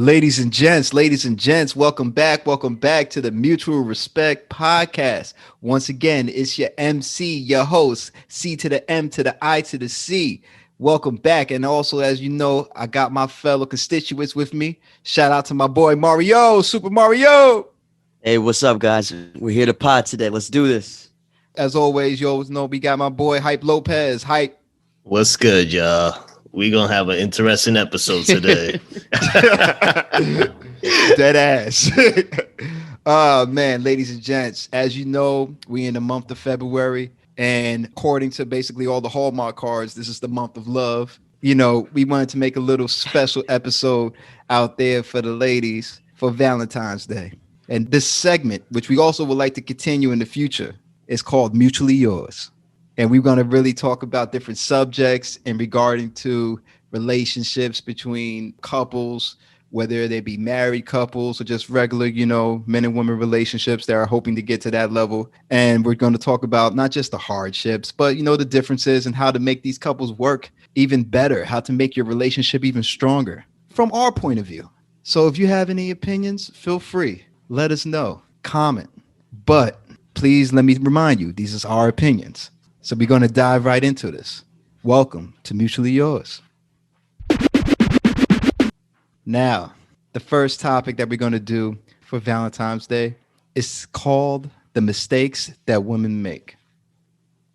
Ladies and gents, welcome back. Welcome back to the Mutual Respect Podcast. Once again, it's your MC, your host, C to the M to the I to the C. Welcome back. And also, as you know, I got my fellow constituents with me. Shout out to my boy Mario, Super Mario. Hey, what's up, guys? We're here to pod today. Let's do this. As always, you always know we got my boy Hype Lopez. Hype. What's good, y'all? We gonna have an interesting episode today. Dead ass. Man, ladies and gents, as you know, we in the month of February, and according to basically all the Hallmark cards, this is the month of love. You know, we wanted to make a little special episode out there for the ladies for Valentine's Day. And this segment, which we also would like to continue in the future, is called Mutually Yours. And we're going to really talk about different subjects in regarding to relationships between couples, whether they be married couples or just regular, men and women relationships that are hoping to get to that level. And we're going to talk about not just the hardships, but, the differences and how to make these couples work even better, how to make your relationship even stronger from our point of view. So if you have any opinions, feel free. Let us know. Comment. But please let me remind you, these are our opinions. So we're going to dive right into this. Welcome to Mutually Yours. Now, the first topic that we're going to do for Valentine's Day is called the mistakes that women make.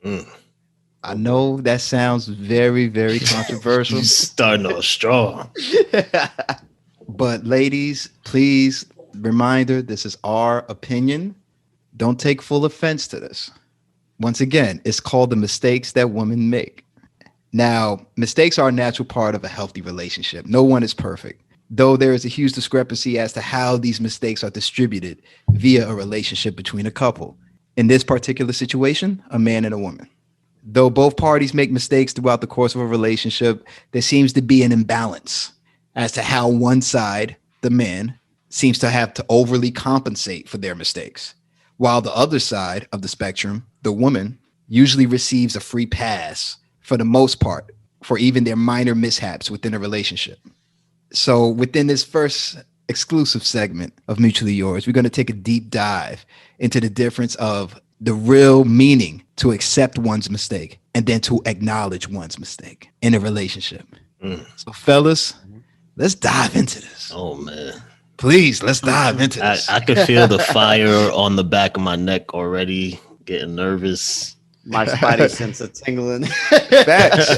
I know that sounds very, very controversial. You're starting off strong. But ladies, please, reminder, this is our opinion. Don't take full offense to this. Once again, it's called the mistakes that women make. Now, mistakes are a natural part of a healthy relationship. No one is perfect, though there is a huge discrepancy as to how these mistakes are distributed via a relationship between a couple. In this particular situation, a man and a woman. Though both parties make mistakes throughout the course of a relationship, there seems to be an imbalance as to how one side, the man, seems to have to overly compensate for their mistakes, while the other side of the spectrum, the woman, usually receives a free pass for the most part for even their minor mishaps within a relationship. So within this first exclusive segment of Mutually Yours, we're going to take a deep dive into the difference of the real meaning to accept one's mistake and then to acknowledge one's mistake in a relationship. So fellas, let's dive into this. Oh, man. Please, let's dive into this. I could feel the fire on the back of my neck already, getting nervous. My spidey sense of tingling. Facts.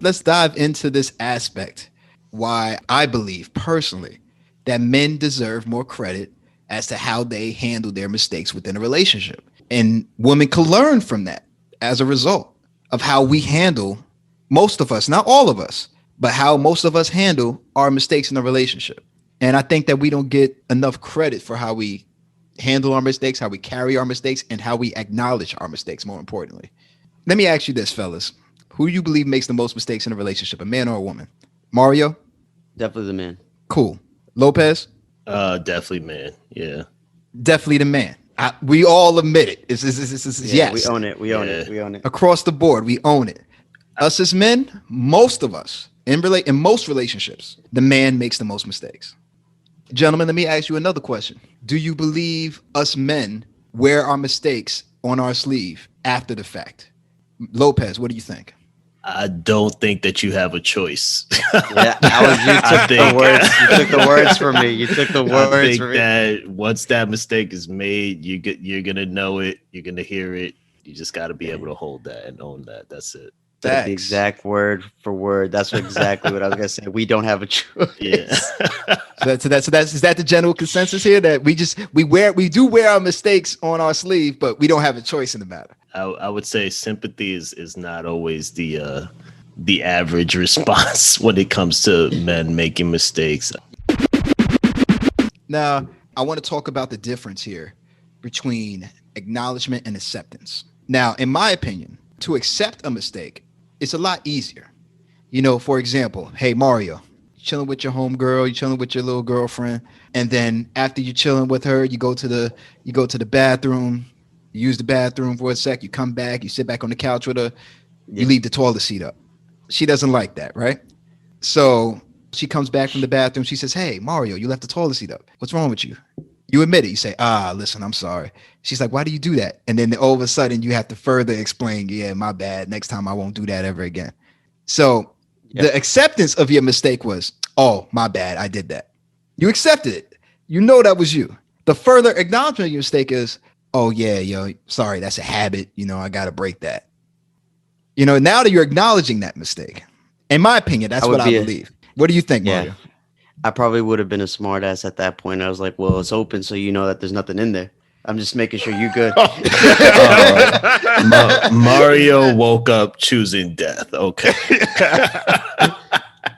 Let's dive into this aspect. Why I believe personally that men deserve more credit as to how they handle their mistakes within a relationship. And women can learn from that as a result of how we handle, most of us, not all of us, but how most of us handle our mistakes in a relationship. And I think that we don't get enough credit for how we handle our mistakes, how we carry our mistakes, and how we acknowledge our mistakes, more importantly. Let me ask you this, fellas. Who do you believe makes the most mistakes in a relationship, a man or a woman? Mario? Definitely the man. Cool. Lopez? Definitely, man. Yeah. Definitely the man. We all admit it. Yes. We own it. We own it. Across the board, we own it. Us as men, most of us, in most relationships, the man makes the most mistakes. Gentlemen, let me ask you another question. Do you believe us men wear our mistakes on our sleeve after the fact? Lopez, what do you think? I don't think that you have a choice. Yeah, you took the words from me. You took the words I think from me. that once that mistake is made, you're gonna know it. You're gonna hear it. You just got to be able to hold that and own that. That's it. That's the exact word for word. That's exactly what I was gonna say. We don't have a choice. Yeah. Is that the general consensus here, that we do wear our mistakes on our sleeve, but we don't have a choice in the matter? I would say sympathy is not always the average response when it comes to men making mistakes. Now, I want to talk about the difference here between acknowledgement and acceptance. Now, in my opinion, to accept a mistake, it's a lot easier. For example, hey, Mario, you're chilling with your homegirl, you're chilling with your little girlfriend, and then after you're chilling with her, you go to the bathroom, you use the bathroom for a sec, you come back, you sit back on the couch with her, you leave the toilet seat up. She doesn't like that, right? So She comes back from the bathroom. She says, "Hey, Mario, you left the toilet seat up. What's wrong with you?" You admit it. You say, listen, I'm sorry. She's like, "Why do you do that?" And then all of a sudden you have to further explain, "Yeah, my bad. Next time I won't do that ever again." So the acceptance of your mistake was, "Oh, my bad. I did that." You accepted it. You know that was you. The further acknowledgement of your mistake is, "Oh, yeah, yo, sorry. That's a habit. I got to break that." Now that you're acknowledging that mistake, in my opinion, that's what I believe. What do you think, Mario? I probably would have been a smart ass at that point. I was like, well, it's open, so you know that there's nothing in there. I'm just making sure you're good. Mario woke up choosing death. Okay.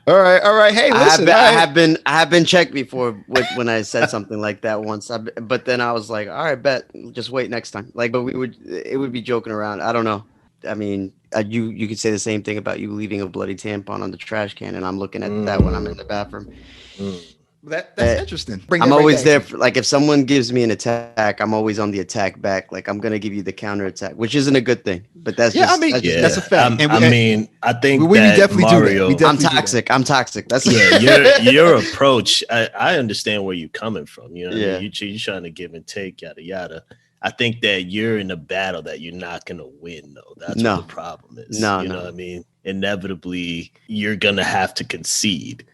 All right. Hey, listen. I have been checked before when I said something like that once. But then I was like, all right, bet. Just wait next time. But it would be joking around. I don't know. I mean, you could say the same thing about you leaving a bloody tampon on the trash can, and I'm looking at that when I'm in the bathroom. That's interesting. I'm always there for, if someone gives me an attack, I'm always on the attack back. I'm gonna give you the counter attack, which isn't a good thing. But that's that's a fact. I think we definitely Mario, do that. I'm toxic. I'm toxic. That's your approach. I understand where you're coming from. You're trying to give and take, yada yada. I think that you're in a battle that you're not going to win, though. That's what the problem is. Know what I mean? Inevitably, you're going to have to concede.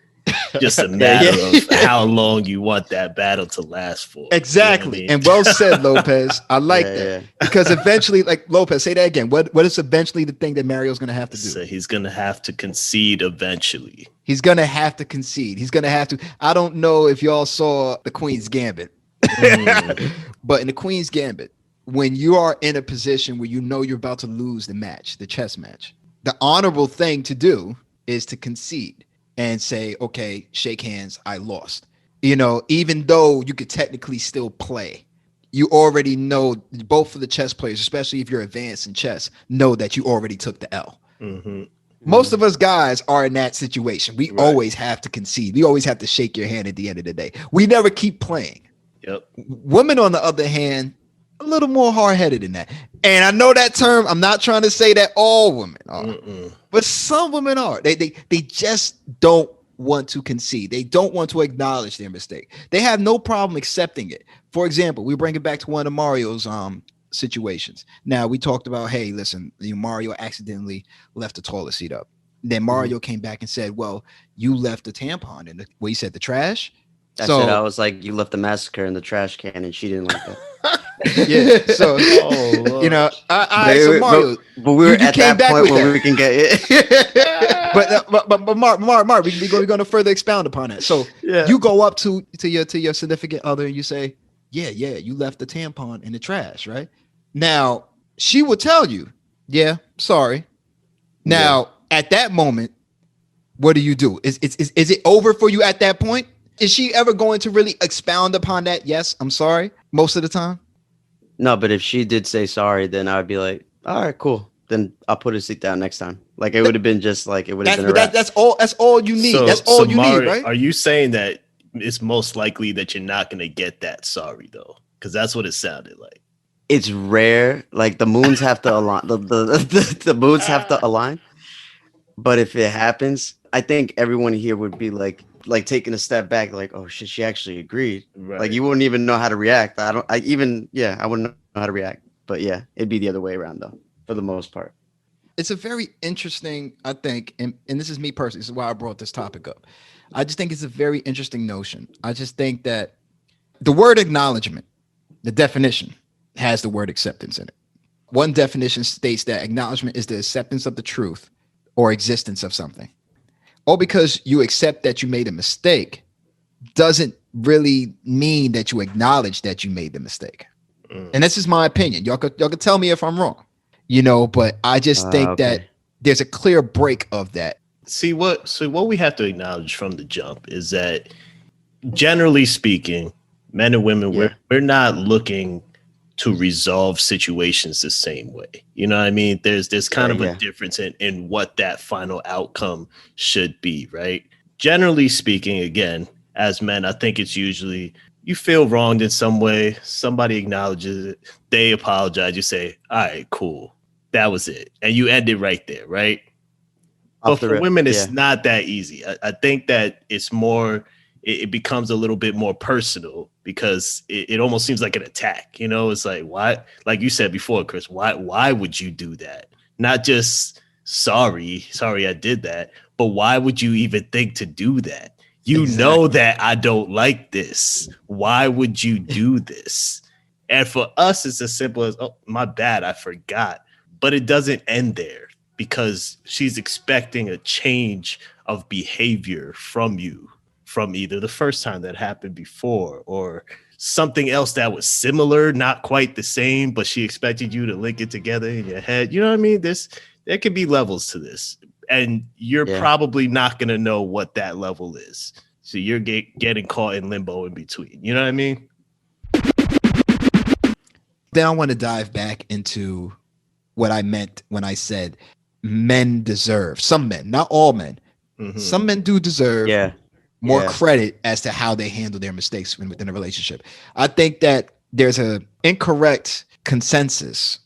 Just a matter of how long you want that battle to last for. Exactly. You know And well said, Lopez. I like that. Yeah. Because eventually, Lopez, say that again. What is eventually the thing that Mario's going to have to do? So he's going to have to concede eventually. He's going to have to concede. He's going to have to. I don't know if y'all saw The Queen's Gambit. But in the Queen's Gambit, when you are in a position where you know you're about to lose the match, the chess match, the honorable thing to do is to concede and say, okay, shake hands, I lost. Even though you could technically still play, you already know, both of the chess players, especially if you're advanced in chess, know that you already took the L. Mm-hmm. Most of us guys are in that situation. We always have to concede. We always have to shake your hand at the end of the day. We never keep playing. Yep. Women, on the other hand, a little more hard-headed than that. And I know that term. I'm not trying to say that all women are, but some women are. They just don't want to concede. They don't want to acknowledge their mistake. They have no problem accepting it. For example, we bring it back to one of Mario's situations. Now, we talked about, hey, listen, Mario accidentally left the toilet seat up. Then Mario came back and said, well, you left the tampon in he said the trash. I was like, you left the massacre in the trash can, and she didn't like that. Yeah. So, so Mario, but we were at that point where we can get it. but Mark, we're going to further expound upon that. So you go up to your significant other and you say, yeah, you left the tampon in the trash, right? Now she will tell you, yeah, sorry. Now at that moment, what do you do? Is it over for you at that point? Is she ever going to really expound upon that? Yes, I'm sorry. Most of the time. No, but if she did say sorry, then I would be like, all right, cool. Then I'll put her seat down next time. It would have been just it would have been a wrap. That's all you need. That's all you need, right? Are you saying that it's most likely that you're not going to get that sorry, though? Because that's what it sounded like. It's rare. The moons have to align. The moons have to align. But if it happens, I think everyone here would be like taking a step back, oh shit, she actually agreed. Right. You wouldn't even know how to react. I wouldn't know how to react. But yeah, it'd be the other way around though, for the most part. It's a very interesting, I think, and this is me personally, this is why I brought this topic up. I just think it's a very interesting notion. I just think that the word acknowledgement, the definition, has the word acceptance in it. One definition states that acknowledgement is the acceptance of the truth or existence of something. Or because you accept that you made a mistake doesn't really mean that you acknowledge that you made the mistake. And this is my opinion. Y'all could tell me if I'm wrong, but I just think that there's a clear break of that. So what we have to acknowledge from the jump is that, generally speaking, men and women, we're not looking to resolve situations the same way. You know what I mean? There's kind of a difference in what that final outcome should be, right? Generally speaking, again, as men, I think it's usually you feel wronged in some way. Somebody acknowledges it. They apologize. You say, all right, cool. That was it. And you end it right there, right? But Off the for rip. women, it's Yeah. not that easy. I think that it's more, it becomes a little bit more personal because it almost seems like an attack. You know, it's like, why, like you said before, Chris, why would you do that? Not just sorry, I did that, but why would you even think to do that? You know Exactly. that I don't like this. Why would you do this? And for us, it's as simple as, oh, my bad, I forgot. But it doesn't end there because she's expecting a change of behavior from you from either the first time that happened before or something else that was similar, not quite the same, but she expected you to link it together in your head. You know what I mean? There could be levels to this, and you're Yeah. probably not going to know what that level is. So you're getting caught in limbo in between. You know what I mean? Then I want to dive back into what I meant when I said men deserve, some men, not all men, Mhm. some men do deserve Yeah. more Yeah. credit as to how they handle their mistakes within a relationship. I think that there's a incorrect consensus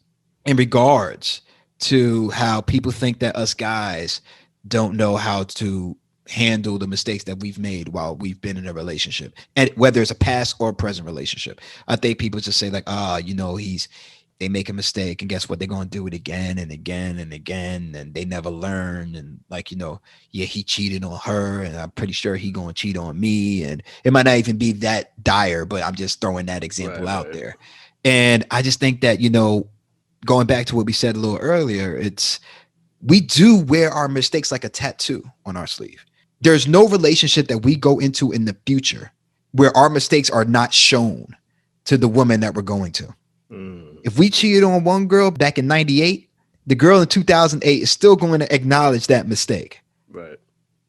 in regards to how people think that us guys don't know how to handle the mistakes that we've made while we've been in a relationship, and whether it's a past or present relationship. I think people just say like, they make a mistake and guess what, they're going to do it again and again and again, and they never learn. And like, yeah, he cheated on her and I'm pretty sure he gonna cheat on me. And it might not even be that dire, but I'm just throwing that example out there. And I just think that, going back to what we said a little earlier, we do wear our mistakes like a tattoo on our sleeve. There's no relationship that we go into in the future where our mistakes are not shown to the woman that we're going to. If we cheated on one girl back in 98, the girl in 2008 is still going to acknowledge that mistake. Right.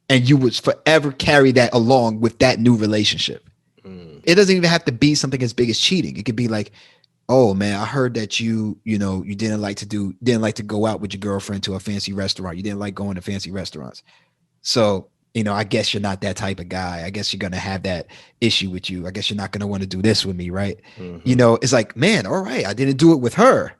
And you would forever carry that along with that new relationship. It doesn't even have to be something as big as cheating. It could be like, oh man, I heard that you didn't like to go out with your girlfriend to a fancy restaurant. You didn't like going to fancy restaurants. So, I guess you're not that type of guy. I guess you're going to have that issue with you. I guess you're not going to want to do this with me, right? It's like, man, all right, I didn't do it with her.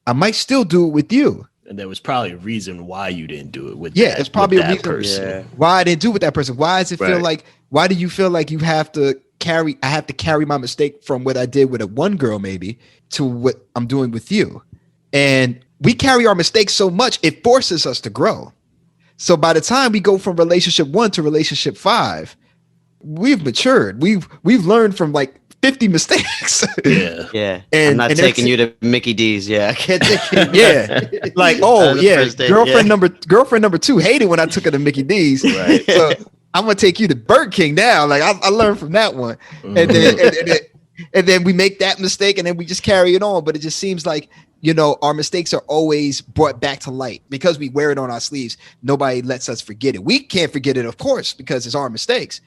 I might still do it with you. And there was probably a reason why you didn't do it with it's probably a reason person. Why I didn't do it with that person. Why does it feel like, why do you feel like I have to carry my mistake from what I did with one girl maybe to what I'm doing with you? And we carry our mistakes so much, it forces us to grow. So by the time we go from relationship 1 to relationship 5, we've matured. We've learned from like 50 mistakes. Yeah. And I'm not taking you to Mickey D's. Yeah. I can't take you. Yeah. Like, oh yeah, girlfriend number 2 hated when I took her to Mickey D's. Right. So I'm gonna take you to Burger King now. Like I learned from that one. And then we make that mistake and then we just carry it on. But it just seems like, our mistakes are always brought back to light because we wear it on our sleeves. Nobody lets us forget it. We can't forget it, of course, because it's our mistakes.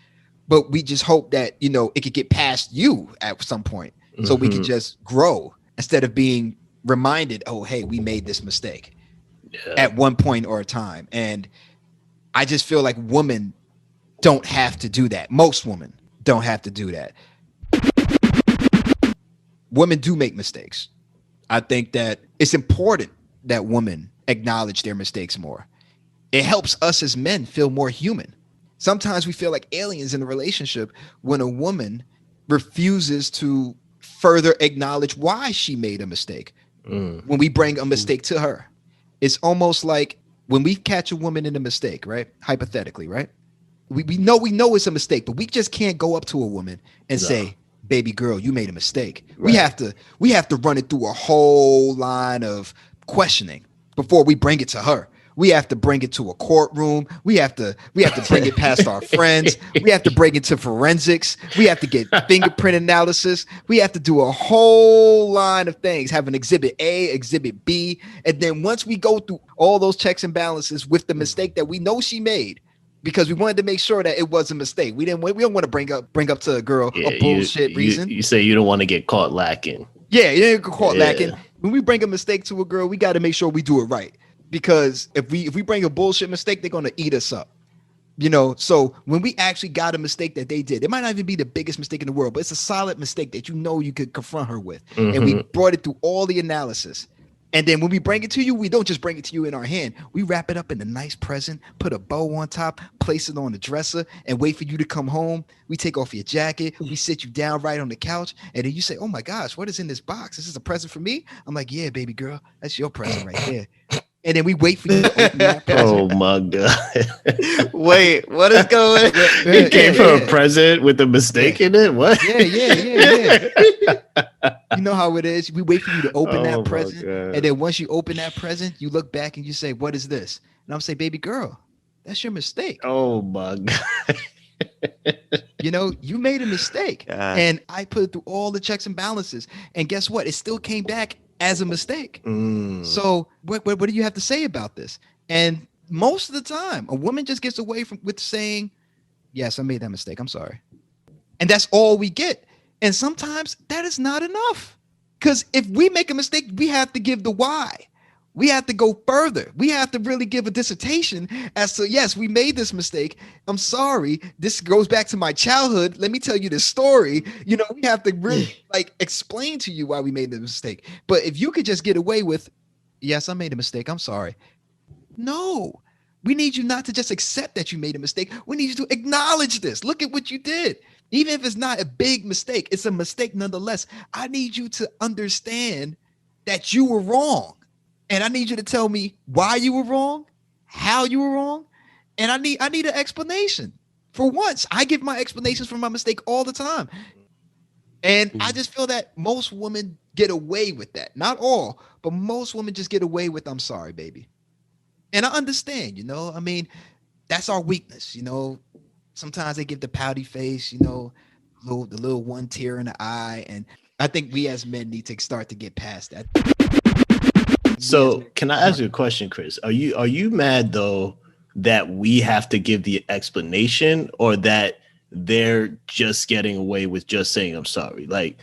But we just hope that, it could get past you at some point so we can just grow instead of being reminded, oh, hey, we made this mistake at one point or a time. And I just feel like women don't have to do that. Most women don't have to do that. Women do make mistakes. I think that it's important that women acknowledge their mistakes more. It helps us as men feel more human. Sometimes we feel like aliens in a relationship when a woman refuses to further acknowledge why she made a mistake. When we bring a mistake to her, it's almost like when we catch a woman in a mistake, right? Hypothetically, right? We know it's a mistake, but we just can't go up to a woman and say, baby girl, you made a mistake. Right. We have to run it through a whole line of questioning before we bring it to her. We have to bring it to a courtroom. We have to bring it past our friends. We have to bring it to forensics. We have to get fingerprint analysis. We have to do a whole line of things, have an exhibit A, exhibit B. And then once we go through all those checks and balances with the mistake that we know she made, because we wanted to make sure that it was a mistake. We don't want to bring up to a girl a bullshit reason. You say you don't want to get caught lacking. Yeah, you didn't get caught lacking. When we bring a mistake to a girl, we got to make sure we do it right. Because if we bring a bullshit mistake, they're gonna eat us up. So when we actually got a mistake that they did, it might not even be the biggest mistake in the world, but it's a solid mistake that you could confront her with. And we brought it through all the analysis. And then when we bring it to you, we don't just bring it to you in our hand. We wrap it up in a nice present, put a bow on top, place it on the dresser, and wait for you to come home. We take off your jacket. We sit you down right on the couch. And then you say, oh my gosh, what is in this box? This is a present for me? I'm like, yeah, baby girl, that's your present right there. And then we wait for you to open that present. Oh my god! Wait, what is going? It came from a present with a mistake in it. What? Yeah. You know how it is. We wait for you to open that present, and then once you open that present, you look back and you say, "What is this?" And I'm say, "Baby girl, that's your mistake." Oh my god! You know, you made a mistake, God. and I put it through all the checks and balances, and guess what? It still came back as a mistake. So what do you have to say about this? And most of the time, a woman just gets away with saying, "Yes, I made that mistake. I'm sorry," and that's all we get. And sometimes that is not enough, because if we make a mistake, we have to give the why. We have to go further. We have to really give a dissertation as to, yes, we made this mistake. I'm sorry. This goes back to my childhood. Let me tell you this story. You know, we have to really explain to you why we made the mistake. But if you could just get away with, yes, I made a mistake. I'm sorry. No, we need you not to just accept that you made a mistake. We need you to acknowledge this. Look at what you did. Even if it's not a big mistake, it's a mistake nonetheless. I need you to understand that you were wrong. And I need you to tell me why you were wrong, how you were wrong. And I need an explanation. For once, I give my explanations for my mistake all the time. And I just feel that most women get away with that. Not all, but most women just get away with, I'm sorry, baby. And I understand, you know, I mean, that's our weakness, you know. Sometimes they give the pouty face, you know, the little one tear in the eye. And I think we as men need to start to get past that. So can I ask you a question, Chris? Are you mad though that we have to give the explanation, or that they're just getting away with just saying I'm sorry? Like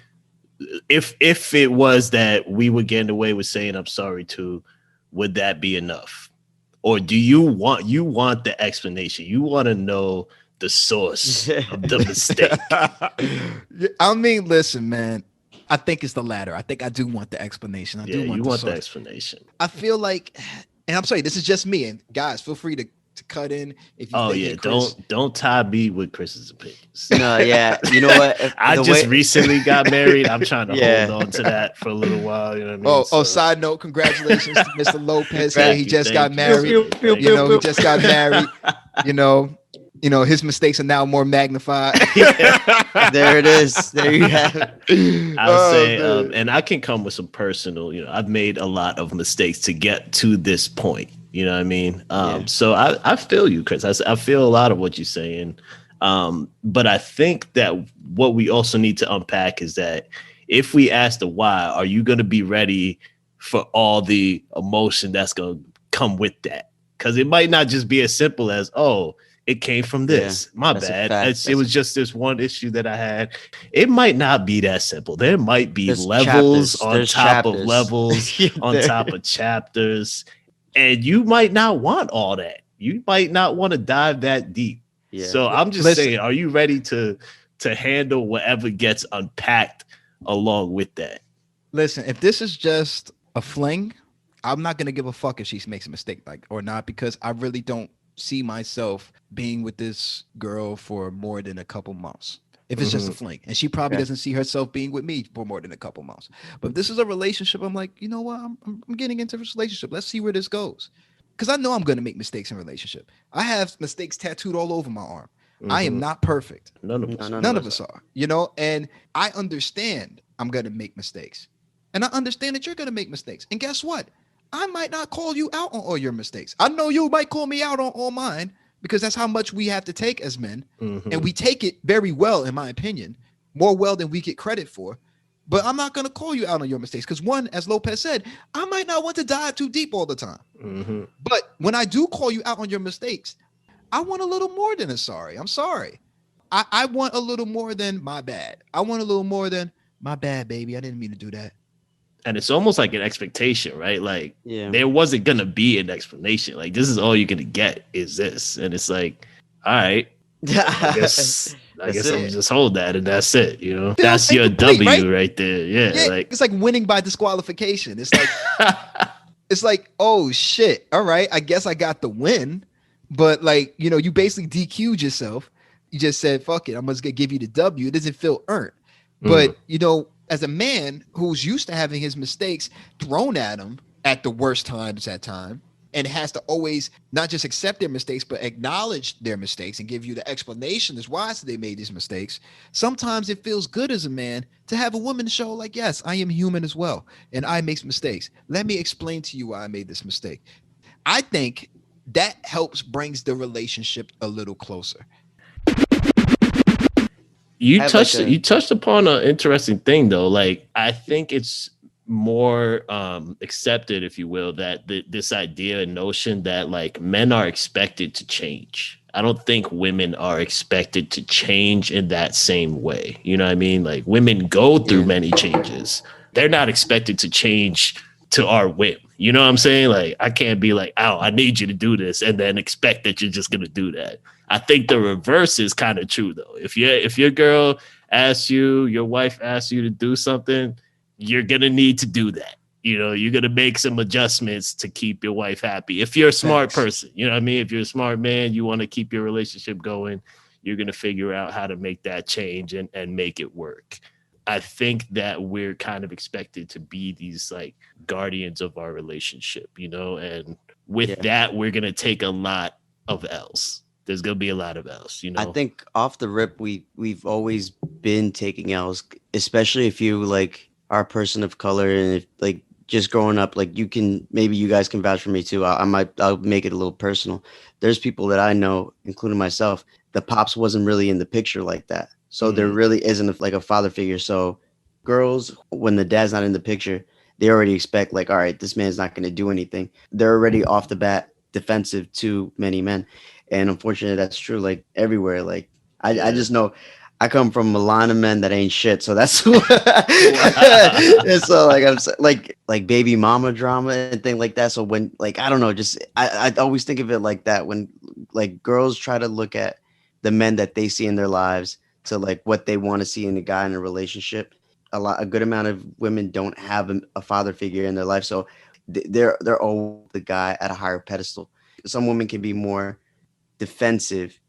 if it was that we were getting away with saying I'm sorry too, would that be enough? Or do you want the explanation? You want to know the source of the mistake? I mean, listen, man. I think it's the latter. I think I do want the explanation. I do want the explanation. I feel like, and I'm sorry, this is just me. And guys, feel free to cut in if you think Chris. Don't tie me with Chris's opinions. No, yeah. You know what? I just recently got married. I'm trying to hold on to that for a little while. You know what I mean? Side note, congratulations to Mr. Lopez. He just got married. You know, he just got married. You know, his mistakes are now more magnified. There it is. There you have it. I'll say, and I can come with some personal, you know, I've made a lot of mistakes to get to this point. You know what I mean? So I feel you, Chris. I feel a lot of what you're saying. But I think that what we also need to unpack is that if we ask the why, are you going to be ready for all the emotion that's going to come with that? Because it might not just be as simple as, oh, it came from this. My bad. It was just this one issue that I had. It might not be that simple. There might be levels on top of levels on top of chapters. And you might not want all that. You might not want to dive that deep. Yeah. So I'm just saying, are you ready to handle whatever gets unpacked along with that? Listen, if this is just a fling, I'm not going to give a fuck if she makes a mistake or not, because I really don't see myself being with this girl for more than a couple months. If it's just a fling, and she probably doesn't see herself being with me for more than a couple months. But if this is a relationship, I'm like, you know what? I'm getting into this relationship. Let's see where this goes. Because I know I'm going to make mistakes in a relationship. I have mistakes tattooed all over my arm. I am not perfect. None of us are, you know, and I understand I'm going to make mistakes. And I understand that you're going to make mistakes. And guess what? I might not call you out on all your mistakes. I know you might call me out on all mine, because that's how much we have to take as men. And we take it very well, in my opinion, more well than we get credit for. But I'm not going to call you out on your mistakes, because one, as Lopez said, I might not want to dive too deep all the time. But when I do call you out on your mistakes, I want a little more than a sorry. I'm sorry. I want a little more than my bad. I want a little more than my bad, baby. I didn't mean to do that. And it's almost like an expectation, right? Like there wasn't going to be an explanation. Like, this is all you're going to get is this. And it's like, all right, I guess I'm just hold that and that's it. You know, Feel that's your incomplete, W right? right there. Yeah, Yeah, like it's like winning by disqualification. It's like, oh shit, all right, I guess I got the win, but like, you basically DQ'd yourself. You just said, fuck it, I'm just gonna give you the W. It doesn't feel earned. mm, But as a man who's used to having his mistakes thrown at him at the worst times at time, and has to always not just accept their mistakes, but acknowledge their mistakes and give you the explanation as why they made these mistakes. Sometimes it feels good as a man to have a woman show, like, yes, I am human as well, and I make mistakes. Let me explain to you why I made this mistake. I think that helps brings the relationship a little closer. you I have like touched a you touched upon an interesting thing though. Like I think it's more accepted, if you will, that this idea and notion that like men are expected to change. I don't think women are expected to change in that same way. You know what I mean? Like women go through yeah. many changes. They're not expected to change to our whim. You know what I'm saying? Like I can't be like, "Oh, I need you to do this," and then expect that you're just gonna do that. I think the reverse is kind of true though. If your girl asks you, your wife asks you to do something, you're gonna need to do that. You know, you're gonna make some adjustments to keep your wife happy. If you're a smart Facts. person, you know what I mean? If you're a smart man, you want to keep your relationship going, you're gonna figure out how to make that change and make it work. I think that we're kind of expected to be these like guardians of our relationship, and with Yeah. that, we're gonna take a lot of L's. There's gonna be a lot of L's, I think off the rip, we've always been taking L's, especially if you like are a person of color, and if like just growing up, like you can maybe you guys can vouch for me too. I'll make it a little personal. There's people that I know, including myself, the pops wasn't really in the picture like that, so there Mm, really isn't like a father figure. So girls, when the dad's not in the picture, they already expect like, all right, this man's not going to do anything. They're already off the bat defensive to many men, and unfortunately, that's true. Like everywhere. Like I yeah. just know I come from a line of men that ain't shit. So that's and Wow. so like like baby mama drama and thing like that. So when like I don't know, just I always think of it like that when like girls try to look at the men that they see in their lives to like what they want to see in a guy in a relationship. A good amount of women don't have a father figure in their life, so they're all the guy at a higher pedestal. Some women can be more defensive.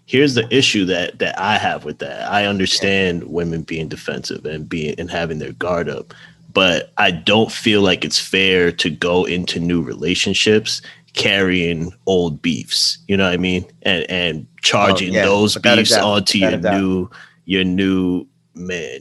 Here's the issue that I have with that. I Yeah. understand women being defensive and having their guard up, but I don't feel like it's fair to go into new relationships carrying old beefs. You know what I mean? And Oh charging yeah, those without a beefs doubt, onto without a doubt. your new man.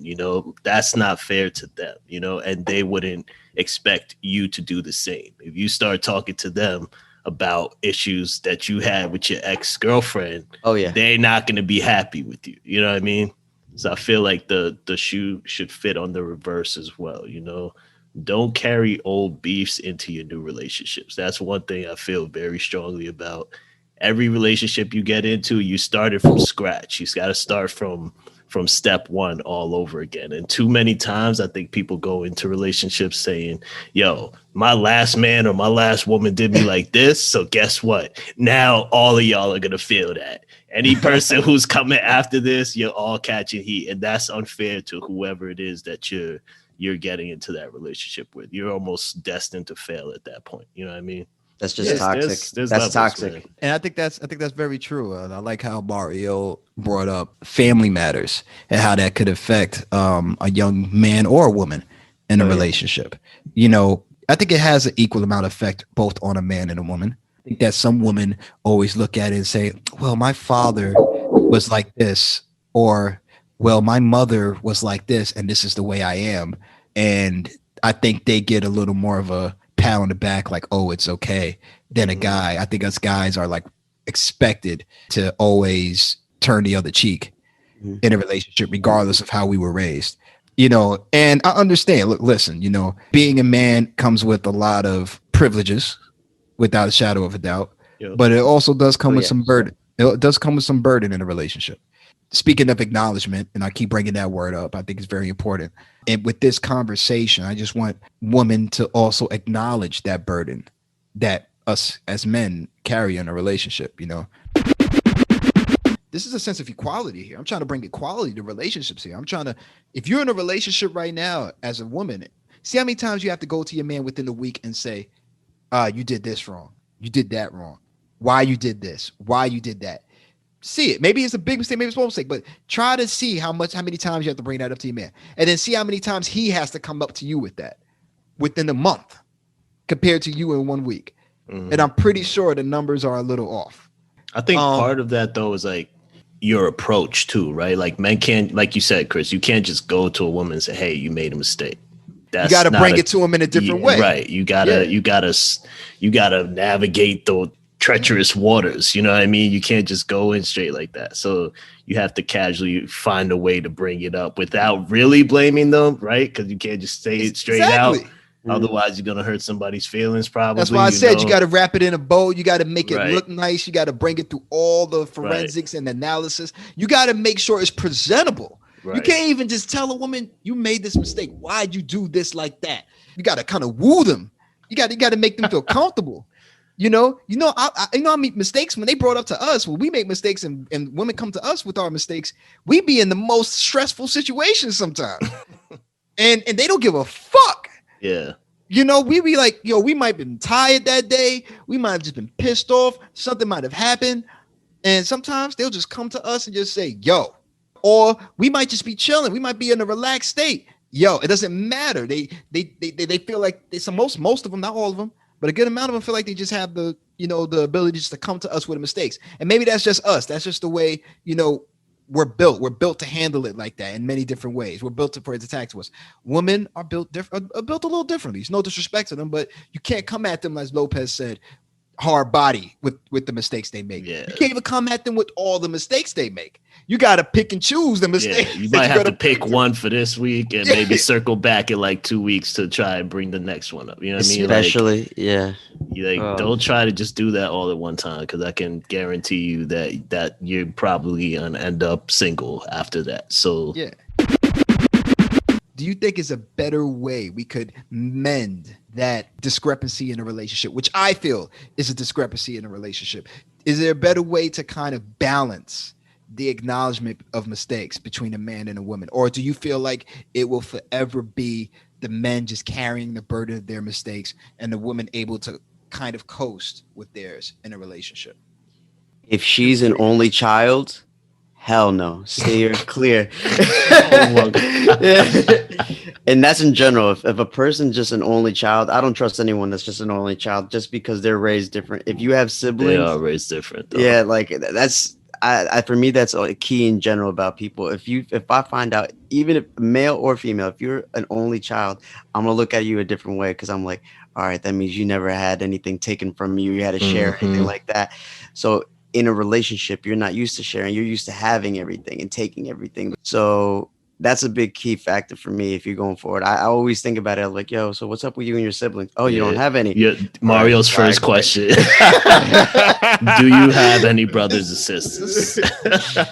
That's not fair to them. And they wouldn't expect you to do the same. If you start talking to them about issues that you had with your ex-girlfriend, Oh yeah, they're not going to be happy with you. You know what I mean? So I feel like the shoe should fit on the reverse as well. Don't carry old beefs into your new relationships. That's one thing I feel very strongly about. Every relationship you get into, you started from scratch. You got to start from step one all over again. And too many times, I think people go into relationships saying, "Yo, my last man or my last woman did me like this, so guess what? Now all of y'all are gonna feel that. Any person who's coming after this, you're all catching heat, and that's unfair to whoever it is that you're getting into that relationship with. You're almost destined to fail at that point. You know what I mean? that's So just Yeah. toxic. there's That's levels, man. toxic. And I think that's very true. I like how Mario brought up family matters and how that could affect a young man or a woman in a Oh yeah. relationship. I think it has an equal amount of effect both on a man and a woman. I think that some women always look at it and say, "Well, my father was like this," or "Well, my mother was like this, and this is the way I am." And I think they get a little more of a pat on the back, like, "Oh, it's okay," than a Mhm. guy. I think us guys are like expected to always turn the other cheek Mhm. in a relationship, regardless of how we were raised. And I understand. Look, listen, being a man comes with a lot of privileges, without a shadow of a doubt, Yep. but it also does Oh come with yeah. some burden. It does come with some burden in a relationship. Speaking of acknowledgement, and I keep bringing that word up, I think it's very important. And with this conversation, I just want women to also acknowledge that burden that us as men carry in a relationship. this is a sense of equality here. I'm trying to bring equality to relationships here. I'm trying to, if you're in a relationship right now as a woman, see how many times you have to go to your man within the week and say, you did this wrong. You did that wrong. Why you did this? Why you did that? See it. Maybe it's a big mistake, maybe it's a small mistake, but try to see how many times you have to bring that up to your man. And then see how many times he has to come up to you with that within a month compared to you in 1 week. And I'm pretty sure the numbers are a little off. I think part of that though is like your approach too, right? Like men can't, like you said, Chris, you can't just go to a woman and say, "Hey, you made a mistake." That's you got to bring it to him in a different way, right? You gotta navigate the treacherous waters. You know what I mean? You can't just go in straight like that. So you have to casually find a way to bring it up without really blaming them, right? Because you can't just say it straight out. Otherwise, you're gonna hurt somebody's feelings. Probably. That's why I said you got to wrap it in a bow. You got to make it look nice. You got to bring it through all the forensics and analysis. You got to make sure it's presentable. Right. You can't even just tell a woman you made this mistake. Why'd you do this like that? You got to kind of woo them. You got to make them feel comfortable. I mean, mistakes when they brought up to us, when we make mistakes and women come to us with our mistakes, we be in the most stressful situations sometimes, and they don't give a fuck. Yeah. We be like, we might have been tired that day. We might have just been pissed off. Something might have happened. And sometimes they'll just come to us and just say, yo, or we might just be chilling. We might be in a relaxed state. Yo, it doesn't matter. They feel like most of them, not all of them, but a good amount of them feel like they just have the ability just to come to us with mistakes. And maybe that's just us. That's just the way, we're built. We're built to handle it like that in many different ways. We're built for it to attack to us. Women are built a little differently. It's no disrespect to them, but you can't come at them, as Lopez said, hard body with the mistakes they make. Yeah. You can't even come at them with all the mistakes they make. You got to pick and choose the mistakes. Yeah, you might have to pick one for this week and maybe circle back in like 2 weeks to try and bring the next one up. You know what I mean? Especially, don't try to just do that all at one time, because I can guarantee you that you're probably gonna end up single after that. So yeah. Do you think is a better way we could mend that discrepancy in a relationship, which I feel is a discrepancy in a relationship? Is there a better way to kind of balance the acknowledgement of mistakes between a man and a woman? Or do you feel like it will forever be the men just carrying the burden of their mistakes and the woman able to kind of coast with theirs in a relationship? If she's an only child, hell no, steer clear. And that's in general. If a person's just an only child, I don't trust anyone that's just an only child just because they're raised different. If you have siblings, they are raised different, though. Yeah, like that's for me, that's a key in general about people. If I find out, even if male or female, if you're an only child, I'm gonna look at you a different way, because I'm like, all right, that means you never had anything taken from you. You had to share anything like that. So in a relationship, you're not used to sharing. You're used to having everything and taking everything. So that's a big key factor for me if you're going forward. I always think about it like, yo, so what's up with you and your siblings? Oh, you don't have any. Yeah, Mario's first question. Do you have any brothers and sisters?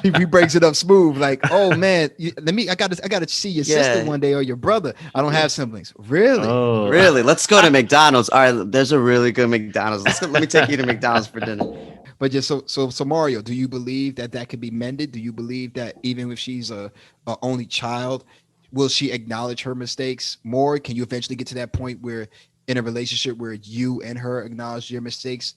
He breaks it up smooth, like, oh man, I gotta see your sister one day or your brother. I don't have siblings. Really? Oh. Really? Let's go to McDonald's. All right, there's a really good McDonald's. Let me take you to McDonald's for dinner. But just so Mario, do you believe that could be mended? Do you believe that even if she's a only child, will she acknowledge her mistakes more? Can you eventually get to that point where in a relationship where you and her acknowledge your mistakes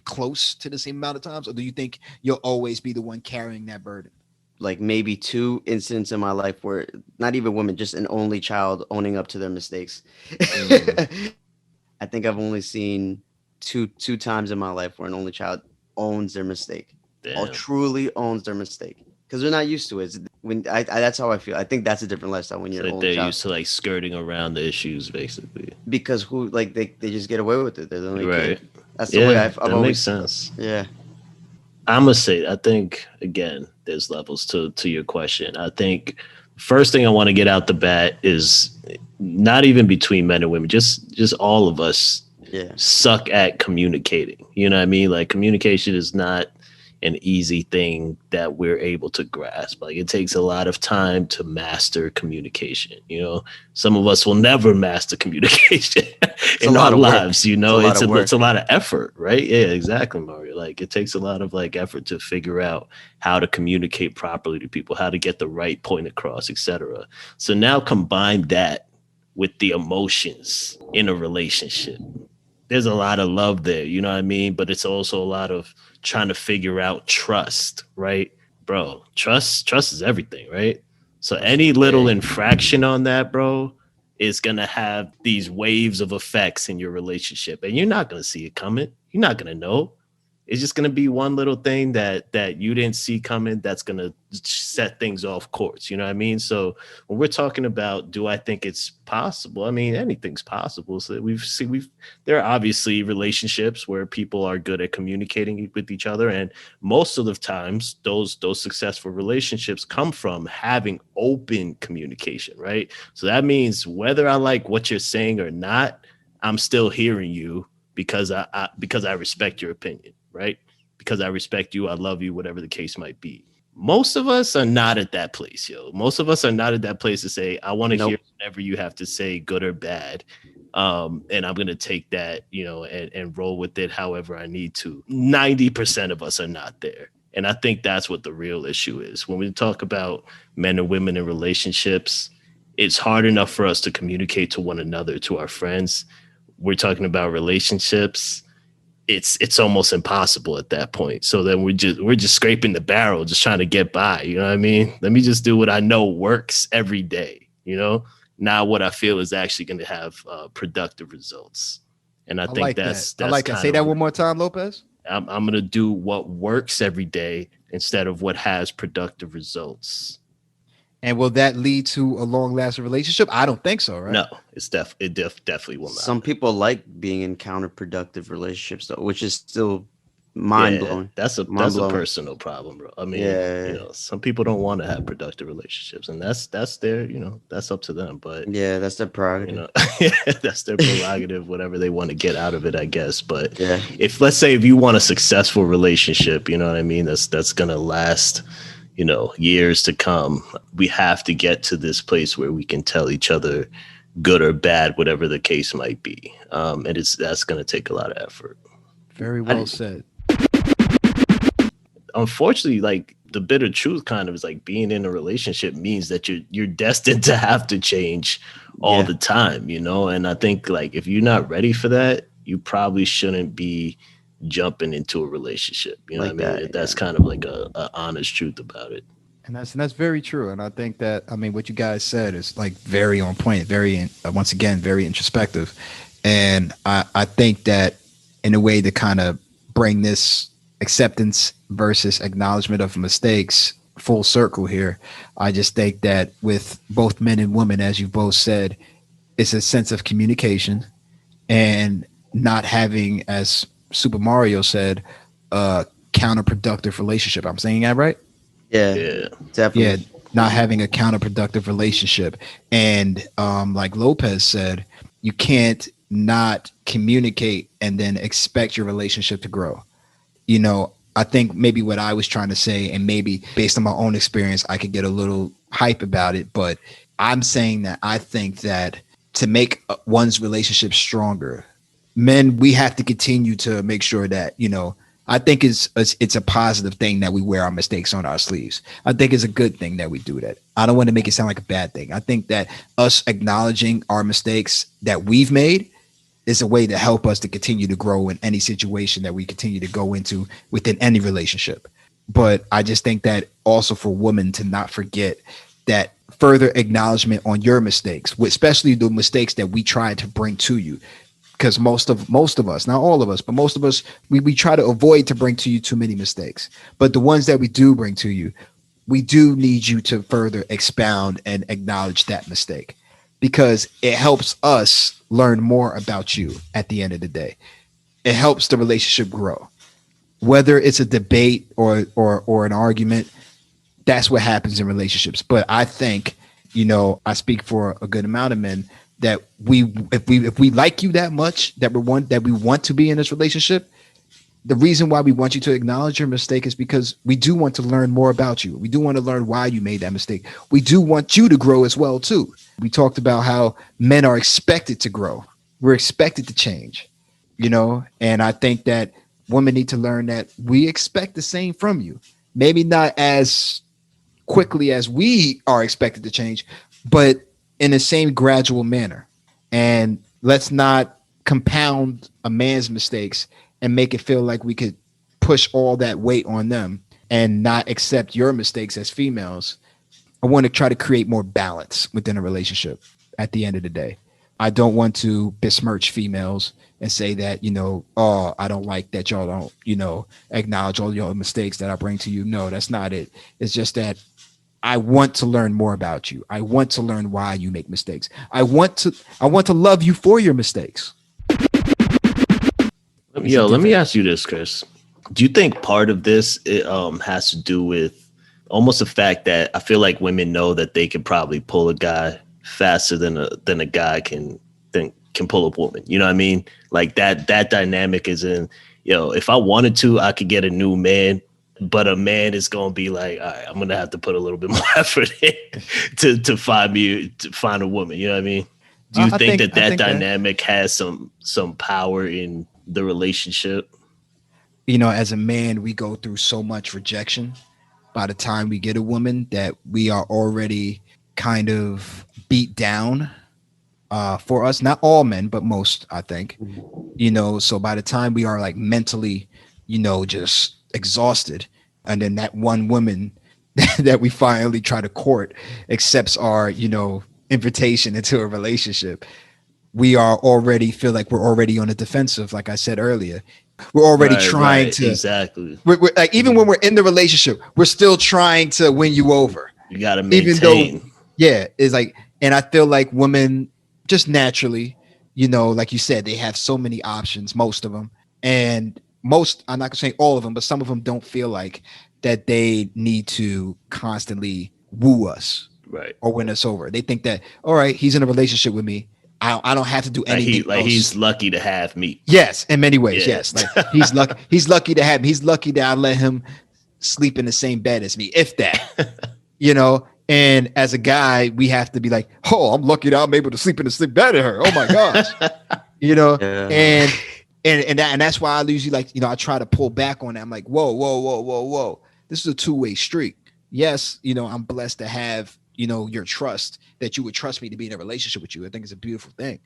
close to the same amount of times? Or do you think you'll always be the one carrying that burden? Like maybe 2 incidents in my life where not even women, just an only child owning up to their mistakes. I think I've only seen two times in my life where an only child owns their mistake. Or truly owns their mistake, because they're not used to it. That's how I feel. I think that's a different lifestyle when you're an only child. They're used to like skirting around the issues, basically. Because they just get away with it. They're the only kid. That's the way I've always makes sense. Yeah. I'm gonna say, I think again, there's levels to your question. I think first thing I want to get out the bat is not even between men and women, just all of us suck at communicating. You know what I mean? Like communication is not an easy thing that we're able to grasp. Like it takes a lot of time to master communication. You know, some of us will never master communication It's a in lot our of work. lives. You know, It's a lot of it's a work. lot of effort, right? Yeah, exactly, Mario. Like it takes a lot of like effort to figure out how to communicate properly to people, how to get the right point across, etc. So now combine that with the emotions in a relationship. There's a lot of love there, you know what I mean? But it's also a lot of trying to figure out trust, right? Bro, trust is everything, right? So any little Big. infraction on that, bro, is gonna have these waves of effects in your relationship. And you're not gonna see it coming. You're not gonna know. It's just going to be one little thing that you didn't see coming that's going to set things off course. You know what I mean? So when we're talking about, do I think it's possible? I mean, anything's possible. So there are obviously relationships where people are good at communicating with each other, and most of the times those successful relationships come from having open communication, right? So that means whether I like what you're saying or not, I'm still hearing you because because I respect your opinion, right? Because I respect you, I love you, whatever the case might be. Most of us are not at that place, yo. Most of us are not at that place to say, I want to hear Nope. whatever you have to say, good or bad. And I'm gonna take that, you know, and roll with it however I need to. 90% of us are not there. And I think that's what the real issue is. When we talk about men and women in relationships, it's hard enough for us to communicate to one another, to our friends. We're talking about relationships, it's almost impossible at that point. So then we're just scraping the barrel, just trying to get by. You know what I mean? Let me just do what I know works every day. You know, not what I feel is actually going to have productive results. And I I think like that. I that's like that. kind Say of that one more time, Lopez. I'm going to do what works every day instead of what has productive results. And will that lead to a long lasting relationship? I don't think so, right? No, definitely will Some not. people like being in counterproductive relationships, though, which is still mind Yeah, blowing. Mind that's a blowing. personal problem, bro. I mean, you Yeah. know, some people don't want to have productive relationships, and that's their, you know, that's up to them. But Yeah, that's their you prerogative. know, that's their prerogative, whatever they want to get out of it, I guess. But Yeah. if let's say if you want a successful relationship, you know what I mean, that's gonna last, you know, years to come. We have to get to this place where we can tell each other good or bad, whatever the case might be. And it's that's gonna take a lot of effort. Very I well d- said. Unfortunately, like the bitter truth kind of is like being in a relationship means that you're destined to have to change all yeah. the time, you know. And I think like if you're not ready for that, you probably shouldn't be jumping into a relationship. You know what I Like mean? that. That's Yeah. kind of like a honest truth about it. And that's very true. And I think that I mean what you guys said is like very on point, very once again very introspective. And I think that in a way to kind of bring this acceptance versus acknowledgement of mistakes full circle here, I just think that with both men and women, as you both said, it's a sense of communication and not having, as Super Mario said, a counterproductive relationship. I'm saying that right? Yeah. Yeah. Yeah, Definitely. not having a counterproductive relationship. And like Lopez said, you can't not communicate and then expect your relationship to grow. You know, I think maybe what I was trying to say, and maybe based on my own experience, I could get a little hype about it, but I'm saying that I think that to make one's relationship stronger, men, we have to continue to make sure that, you know, I think it's a positive thing that we wear our mistakes on our sleeves. I think it's a good thing that we do that. I don't want to make it sound like a bad thing. I think that us acknowledging our mistakes that we've made is a way to help us to continue to grow in any situation that we continue to go into within any relationship. But I just think that also for women to not forget that further acknowledgement on your mistakes, especially the mistakes that we try to bring to you, because most of us, not all of us, but most of us, we try to avoid to bring to you too many mistakes. But the ones that we do bring to you, we do need you to further expound and acknowledge that mistake because it helps us learn more about you at the end of the day. It helps the relationship grow. Whether it's a debate or an argument, that's what happens in relationships. But I think, you know, I speak for a good amount of men that we if we like you that much that we want to be in this relationship, the reason why we want you to acknowledge your mistake is because we do want to learn more about you. We do want to learn why you made that mistake. We do want you to grow as well too. We talked about how men are expected to grow. We're expected to change, and I think that women need to learn that we expect the same from you. Maybe not as quickly as we are expected to change, but in the same gradual manner. And let's not compound a man's mistakes and make it feel like we could push all that weight on them and not accept your mistakes as females. I want to try to create more balance within a relationship at the end of the day. I don't want to besmirch females and say that, oh, I don't like that y'all don't, acknowledge all your mistakes that I bring to you. No, that's not it. It's just that I want to learn more about you. I want to learn why you make mistakes. I want to love you for your mistakes. Let me ask you this, Chris. Do you think part of this has to do with almost the fact that I feel like women know that they can probably pull a guy faster than a guy can pull a woman? You know what I mean? Like that dynamic is in, if I wanted to, I could get a new man, but a man is going to be like, all right, I'm going to have to put a little bit more effort in to find a woman. You know what I mean? Do you think that dynamic has some power in the relationship? As a man, we go through so much rejection by the time we get a woman that we are already kind of beat down for us. Not all men, but most, I think. So by the time we are like mentally, just exhausted, and then that one woman that we finally try to court accepts our, invitation into a relationship, we are already feel like we're already on the defensive. Like I said earlier, we're already trying to exactly. We're like, even when we're in the relationship, we're still trying to win you over. You got to maintain. It's like, and I feel like women just naturally, like you said, they have so many options, most of them, and I'm not gonna say all of them, but some of them don't feel like that they need to constantly woo us, right, or win us over. They think that, all right, he's in a relationship with me, I don't have to do anything. Like he's lucky to have me. Yes, in many ways, yes. Like he's lucky. He's lucky to have me. He's lucky that I let him sleep in the same bed as me, if that. And as a guy, we have to be like, oh, I'm lucky that I'm able to sleep in the sleep bed with her. Oh my gosh, yeah. And that's why I usually like, I try to pull back on that. I'm like, whoa. This is a two-way street. Yes, I'm blessed to have, your trust, that you would trust me to be in a relationship with you. I think it's a beautiful thing,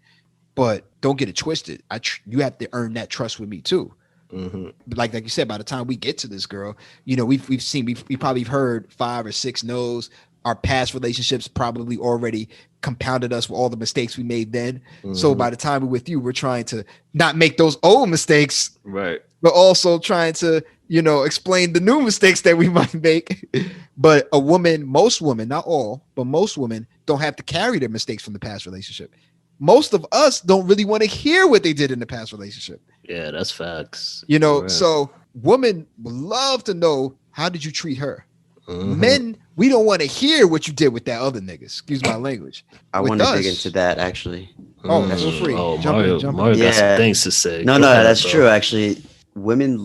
but don't get it twisted. You have to earn that trust with me too. Mm-hmm. Like you said, by the time we get to this girl, we've probably heard 5 or 6 no's. Our past relationships probably already compounded us with all the mistakes we made then. Mm-hmm. So by the time we're with you, we're trying to not make those old mistakes, right? But also trying to, explain the new mistakes that we might make. But most women, not all, but most women don't have to carry their mistakes from the past relationship. Most of us don't really want to hear what they did in the past relationship. Yeah, that's facts. Right. So women would love to know, how did you treat her? Mm-hmm. Men, we don't want to hear what you did with that other nigga. Excuse my language. I want to dig into that, actually. Oh, that's for free. Oh, Mario got some things to say. No, that's true. Actually, women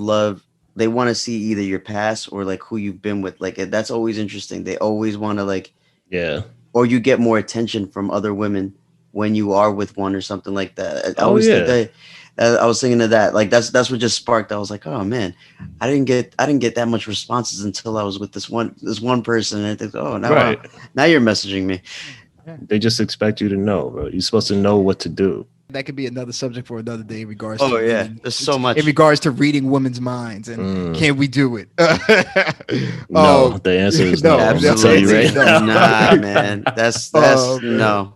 they want to see either your past or like who you've been with. Like, that's always interesting. They always want to or you get more attention from other women when you are with one or something like that. I always think I was thinking of that. Like that's what just sparked. I was like, oh man, I didn't get that much responses until I was with this one person. And I think, oh, now you're messaging me. They just expect you to know, bro. You're supposed to know what to do. That could be another subject for another day in regards to there's so much in regards to reading women's minds and can we do it? No, the answer is no. Absolutely. Right nah, man. That's no.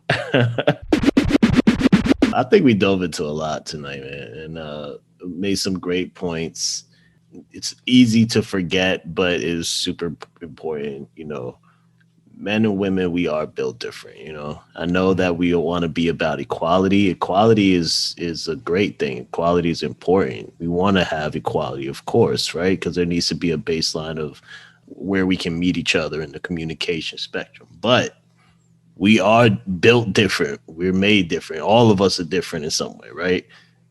I think we dove into a lot tonight, man, and made some great points. It's easy to forget, but it is super important. Men and women, we are built different. I know that we want to be about equality. Equality is a great thing. Equality is important. We want to have equality, of course, right? Because there needs to be a baseline of where we can meet each other in the communication spectrum. But we are built different. We're made different. All of us are different in some way, right?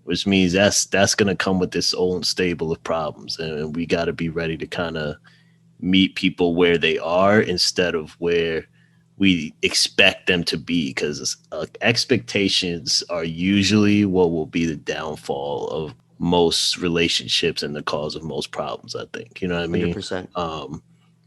which means that's gonna come with its own stable of problems, and we got to be ready to kind of meet people where they are instead of where we expect them to be, because expectations are usually what will be the downfall of most relationships and the cause of most problems, I think. You know what I mean? 100%.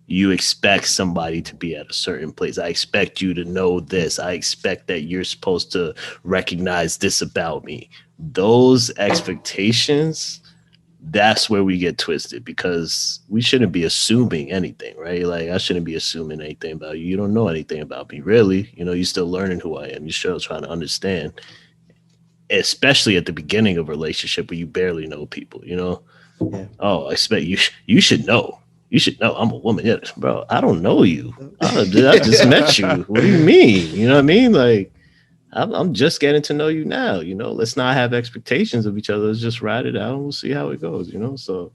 You expect somebody to be at a certain place. I expect you to know this. I expect that you're supposed to recognize this about me. Those expectations, that's where we get twisted, because we shouldn't be assuming anything, right? Like, I shouldn't be assuming anything about you. You don't know anything about me, really. You know, you're still learning who I am. You're still trying to understand, especially at the beginning of a relationship where you barely know people, you know? Yeah. Oh, I expect you should know. You should know I'm a woman. Yeah, bro, I don't know you. I just met you. What do you mean? You know what I mean? Like, I'm just getting to know you now. You know, let's not have expectations of each other. Let's just ride it out and we'll see how it goes. You know, so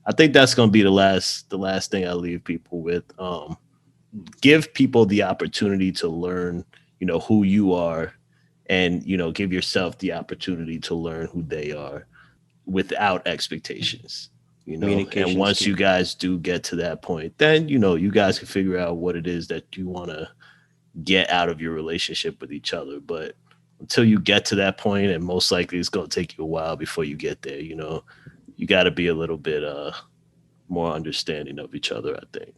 I think that's gonna be the last thing I leave people with. Give people the opportunity to learn, you know, who you are, and you know, give yourself the opportunity to learn who they are without expectations. You know, Communication and is once key. you guys do get to that point, then you know you guys can figure out what it is that you want to get out of your relationship with each other. But until you get to that point, and most likely it's going to take you a while before you get there, you know, you got to be a little bit more understanding of each other, I think.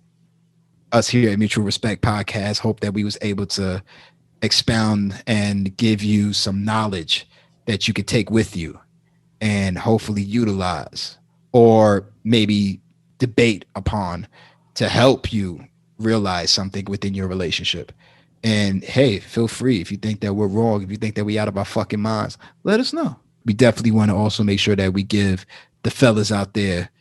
Us here at Mutual Respect Podcast hope that we was able to expound and give you some knowledge that you could take with you and hopefully utilize, or maybe debate upon, to help you realize something within your relationship. And hey, feel free, if you think that we're wrong, if you think that we out of our fucking minds, let us know. We definitely want to also make sure that we give the fellas out there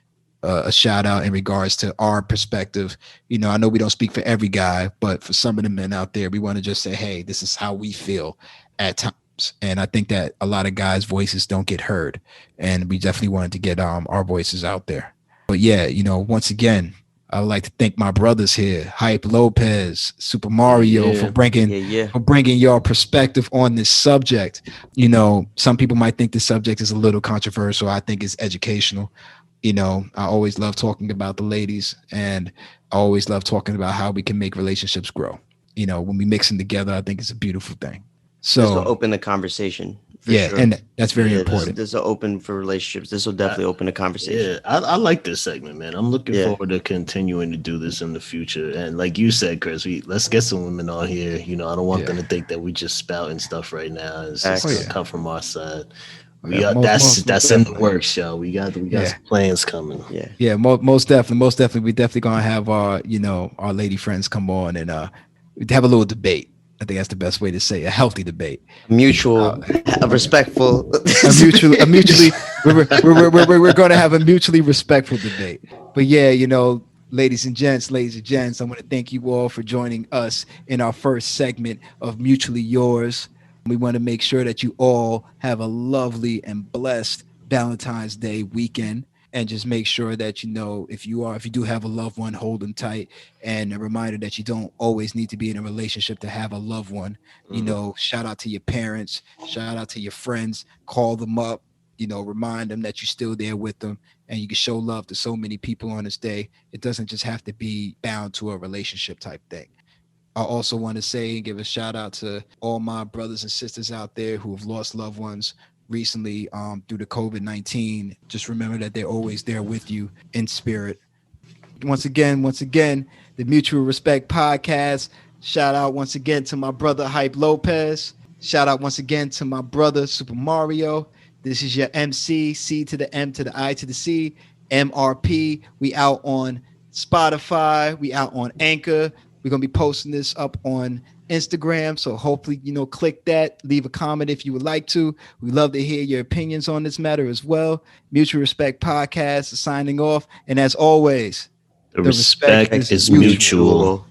a shout out in regards to our perspective. You know, I know we don't speak for every guy, but for some of the men out there, we want to just say, hey, this is how we feel at times. And I think that a lot of guys' voices don't get heard, and we definitely wanted to get our voices out there. But yeah, you know, once again, I would like to thank my brothers here, Hype Lopez, Super Mario, Yeah. for bringing your perspective on this subject. You know, some people might think the subject is a little controversial. I think it's educational. You know, I always love talking about the ladies, and I always love talking about how we can make relationships grow. You know, when we mix them together, I think it's a beautiful thing. This will So open the conversation for yeah, sure. and that's very Yeah, important. this will open for relationships. This will definitely open a conversation. Yeah, I like this segment, man. I'm looking Yeah. forward to continuing to do this in the future. And like you said, Chris, let's get some women on here. You know, I don't want them to think that we just spouting stuff right now. It's just Oh, gonna yeah. come from our side. Yeah, That's in the definitely. works, y'all. We got Yeah. some plans coming. Yeah. Yeah, most definitely. We definitely gonna have our, you know, our lady friends come on and have a little debate. I think that's the best way to say it, a healthy debate. Mutual, a respectful. Mutually, we're going to have a mutually respectful debate. But yeah, you know, ladies and gents, I want to thank you all for joining us in our first segment of Mutually Yours. We want to make sure that you all have a lovely and blessed Valentine's Day weekend. And just make sure that, you know, if you do have a loved one, hold them tight. And a reminder that you don't always need to be in a relationship to have a loved one. You know, shout out to your parents, shout out to your friends, call them up, you know, remind them that you're still there with them, and you can show love to so many people on this day. It doesn't just have to be bound to a relationship type thing. I also want to say and give a shout out to all my brothers and sisters out there who have lost loved ones recently due to COVID-19. Just remember that they're always there with you in spirit. Once again, the Mutual Respect Podcast. Shout out once again to my brother Hype Lopez. Shout out once again to my brother Super Mario. This is your MC, C to the M to the I to the C, MRP. We out on Spotify. We out on Anchor. We're going to be posting this up on Instagram. So hopefully, you know, click that, leave a comment if you would like to. We love to hear your opinions on this matter as well. Mutual Respect Podcast is signing off. And as always, The respect is mutual.